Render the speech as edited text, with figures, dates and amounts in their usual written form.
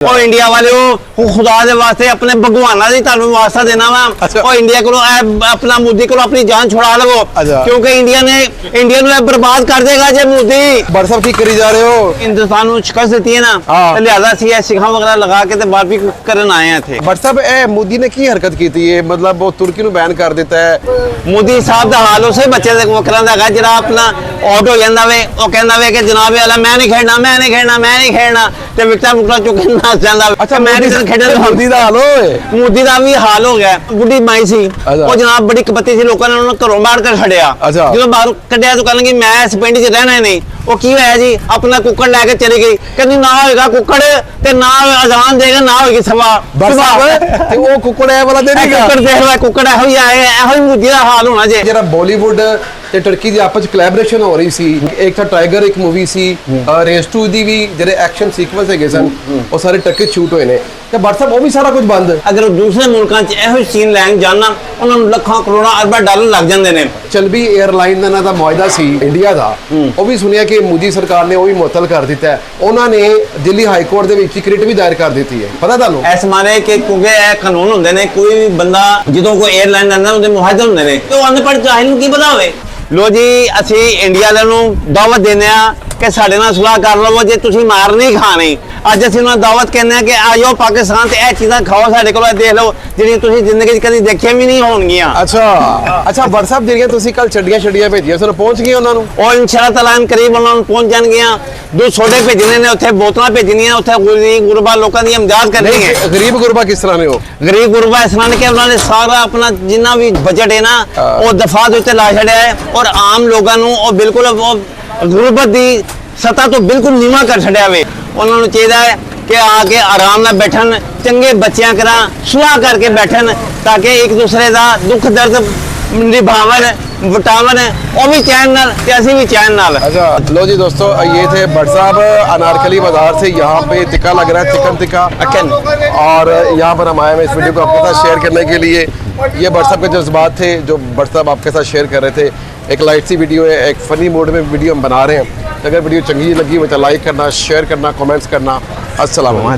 ਉਹ ਇੰਡੀਆ ਵਾਲਿਓ खुदा दे वास्ते अपने भगवाना दी तानू वास्ता देना वा और इंडिया को अपना मोदी को अपनी जान छुड़ा लो क्योंकि इंडिया नु बर्बाद कर देगा जे मोदी बरसब की करी जा रहे हो। हिंदुस्तान नु शिकस्त देती है ना तो लिहाजा सी सिखा वगैरह लगा के बारबेक्यू करन आए हैं थे। बरसब मोदी ने की हरकत की थी ये मतलब वो तुर्की नु बैन कर देता है। मोदी साहब दा हाल उसे बच्चे दे वकरां दा है जरा अपना आउट हो जांदा वे ओ कहंदा वे कि जनाब वाला मैं नहीं खेलना ते विकटा मुकटा चुक के नाच जांदा। अच्छा मैं नहीं खेडन मोदी दा हाल होए मोदी दा भी हाल हो गया। बुढ़ी माई सी ਉਹ ਜਨਾਬ ਬੜੀ ਕਪੱਤੀ ਸੀ ਲੋਕਾਂ ਨੇ ਉਹਨੂੰ ਘਰੋਂ ਬਾਹਰ ਕਰ ਛੱਡਿਆ। ਜਦੋਂ ਬਾਹਰ ਕੱਢਿਆ ਤਾਂ ਕਹਿੰਦੇ ਮੈਂ ਇਸ ਪਿੰਡ 'ਚ ਰਹਿਣਾ ਹੀ ਨਹੀਂ। ਉਹ ਕੀ ਹੋਇਆ ਜੀ ਆਪਣਾ ਕੁੱਕੜ ਲੈ ਕੇ ਚਲੀ ਗਈ ਕਹਿੰਦੀ ਨਾ ਹੋਏਗਾ ਕੁੱਕੜ ਤੇ ਨਾ ਅਜ਼ਾਨ ਦੇਗਾ ਨਾ ਹੋਏਗੀ ਸਵਾ ਤੇ ਉਹ ਕੁੱਕੜ ਇਹ ਵਾਲਾ ਦੇ ਦੇਗਾ ਕੁੱਕੜ ਦੇਖ ਲੈ ਕੁੱਕੜ ਇਹੋ ਹੀ ਆਏ ਇਹੋ ਹੀ ਮੁੱਦੀ ਦਾ ਹਾਲ ਹੋਣਾ ਜੇ। ਜਿਹੜਾ ਬਾਲੀਵੁੱਡ ਤੇ ਟਰਕੀ ਦੀ ਆਪਸ ਵਿੱਚ ਕੋਲੈਬੋਰੇਸ਼ਨ ਹੋ ਰਹੀ ਸੀ ਇੱਕ ਤਾਂ ਟਾਈਗਰ ਇੱਕ ਮੂਵੀ ਸੀ ਰੇਸ 2 ਦੀ ਵੀ ਜਿਹੜੇ ਐਕਸ਼ਨ ਸੀਕੁਐਂਸ ਹੈਗੇ ਸਨ ਉਹ ਸਾਰੇ ਟਰਕੀ ਸ਼ੂਟ ਹੋਏ ਨੇ ਤੇ WhatsApp ਉਹ ਵੀ ਸਾਰਾ ਕੁਝ ਬੰਦ। ਅਗਰ ਦੂਸਰੇ ਮੁਲਕਾਂ 'ਚ ਇਹੋ ਸੀਨ ਲੈਣ ਜਾਣਾ ਉਹਨਾਂ ਨੂੰ ਲੱਖਾਂ ਕਰੋੜਾਂ ਅਰਬਾਂ ਡਾਲਰ ਲੱਗ ਜਾਂਦੇ ਨੇ। ਚਲਬੀ 에ਅਰਲਾਈਨ ਦਾ ਨਾ ਦਾ ਮੁਆਇਦਾ ਸੀ ਇੰਡੀਆ ਦਾ ਉਹ ਵੀ ਸੁਣਿਆ ਕਿ ਮੋਦੀ ਸਰਕਾਰ ਨੇ ਉਹ ਵੀ ਮੁਅੱਤਲ ਕਰ ਦਿੱਤਾ ਹੈ। ਉਹਨਾਂ ਨੇ ਦਿੱਲੀ ਹਾਈ ਕੋਰਟ ਦੇ ਵਿੱਚ ਰਿਟ ਵੀ ਦਾਇਰ ਕਰ ਦਿੱਤੀ ਹੈ ਪਤਾ ਤੁਹਾਨੂੰ ਇਸ ਮਾਰੇ ਕਿ ਕਿਉਂਕਿ ਇਹ ਕਾਨੂੰਨ ਹੁੰਦੇ ਨੇ ਕੋਈ ਵੀ ਬੰਦਾ ਜਦੋਂ ਕੋਈ 에ਅਰਲਾਈਨ ਲੈਂਦਾ ਉਹਦੇ ਮੁਆਹਦੇ ਹੁੰਦੇ ਨੇ ਤੇ ਉਹ ਅਨਪੜ੍ਹ ਚਾਹੇ ਨੂੰ ਕੀ ਪਤਾ ਹੋਵੇ। लो जी ਅਸੀਂ ਇੰਡੀਆ ਵਾਲਿਆਂ ਨੂੰ ਦਾਵਤ ਦਿੰਦੇ ਆ ਕਿ ਸਾਡੇ ਨਾਲ ਸੁਲਾਹ ਕਰ ਲਵੋ ਜੇ ਤੁਸੀਂ ਮਾਰ ਨਹੀਂ ਖਾਣੀ। ਅੱਜ ਅਸੀਂ ਉਹਨਾਂ ਦਾਵਤ ਕਹਿੰਦੇ ਆ ਕਿ ਆਇਓ ਪਾਕਿਸਤਾਨ ਤੇ ਇਹ ਚੀਜ਼ਾਂ ਖਾਓ ਸਾਡੇ ਕੋਲ ਦੇਖ ਲਓ ਜਿਹੜੀਆਂ ਤੁਸੀਂ ਜ਼ਿੰਦਗੀ 'ਚ ਕਦੀ ਦੇਖੀਆਂ ਵੀ ਨਹੀਂ ਹੋਣਗੀਆਂ। ਅੱਛਾ WhatsApp ਜਿਹੜੀਆਂ ਤੁਸੀਂ ਕੱਲ ਛੱਡੀਆਂ ਭੇਜੀਆਂ ਸਰ ਪਹੁੰਚ ਗਈਆਂ ਉਹਨਾਂ ਨੂੰ ਉਹ ਇਨਸ਼ਾਅੱਲਾ ਤਾਲਾ ਕਰੀਬ ਉਹਨਾਂ ਨੂੰ ਪਹੁੰਚ ਜਾਣਗੀਆਂ। ਦੋ ਛੋਟੇ ਭੇਜਣੇ ਨੇ ਉੱਥੇ ਬੋਤਲਾਂ ਭੇਜਣੀਆਂ ਉੱਥੇ ਗਰੀਬ ਗੁਰਬਾ ਲੋਕਾਂ ਦੀ ਇਮਦਾਦ ਕਰਨੀ ਹੈ। ਗਰੀਬ ਗੁਰਬਾ ਕਿਸ ਤਰ੍ਹਾਂ ਨੇ ਉਹ ਗਰੀਬ ਗੁਰਬਾ ਇਸ ਤਰ੍ਹਾਂ ਨੇ ਕਿ ਉਹਨਾਂ ਨੇ ਸਾਰਾ ਆਪਣਾ ਜਿੰਨਾ ਵੀ ਬਜਟ ਹੈ ਨਾ ਉਹ ਦਫਾ ਦੇ ਉੱਤੇ ਲਾ ਛੱਡਿਆ ਹੈ और आम लोगों को बिल्कुल गुरबत की सतह तो बिल्कुल नीवा कर छड़िया वे। उन्होंने चाहिए कि आके आराम नाल बैठन चंगे बच्चियां करा सुलह करके बैठन ताकि एक दूसरे का दुख दर्द निभावन वटावन और भी चैन नाल ते असीं भी चैन नाल। अच्छा लो जी दोस्तों ये थे भट्ट साहब अनारकली बाजार से यहाँ पे टिक्का लग रहा है चिकन टिक्का अकन और यहाँ पर हम आए हैं इस वीडियो को आपके साथ शेयर करने के लिए। ये भट्ट साहब के जज्बात थे जो भट्ट साहब आपके साथ शेयर कर रहे थे। एक लाइट सी वीडियो है एक फ़नी मोड में वीडियो हम बना रहे हैं। अगर वीडियो चंगी लगी हो तो लाइक करना शेयर करना कमेंट्स करना। अस्सलाम वालेकुम।